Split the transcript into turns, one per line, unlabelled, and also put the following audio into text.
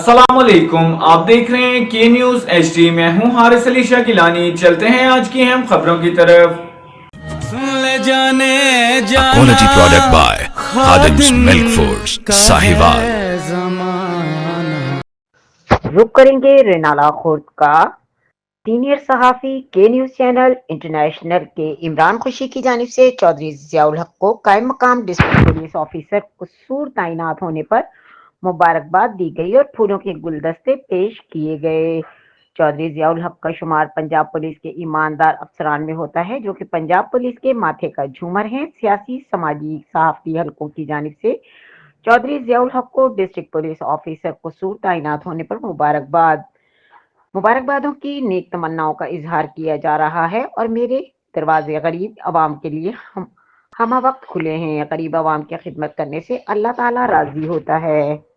अस्सलाम वालेकुम, आप देख रहे हैं के न्यूज HD। मैं हूं हारिस अली शाह गिलानी। चलते हैं आज की अहम खबरों की तरफ।
A quality product by Khadim's Milk Foods, Sahiwal.
रुक करेंगे रेनाला खुर्द का। सीनियर सहाफी के न्यूज चैनल इंटरनेशनल के इमरान खुशी की जानिब से चौधरी जियाउल हक को कायम मकाम डिस्ट्रिक्ट पुलिस ऑफिसर कसूर तैनात होने पर मुबारकबाद दी गई और फूलों के गुलदस्ते पेश किए गए। चौधरी जियाउल हक का शुमार पंजाब पुलिस के ईमानदार अफसरान में होता है, जो कि पंजाब पुलिस के माथे का झूमर हैं। सियासी, समाजी, सहाफती हलकों की जानिब से चौधरी जियाउल हक को डिस्ट्रिक्ट पुलिस ऑफिसर कसूर तैनात होने पर मुबारकबादों की नेक तमन्नाओं का इजहार किया जा रहा है और मेरे दरवाजे गरीब अवाम के लिए हम वक्त खुले हैं। गरीब अवाम की खिदमत करने से अल्लाह ताला राजी होता है।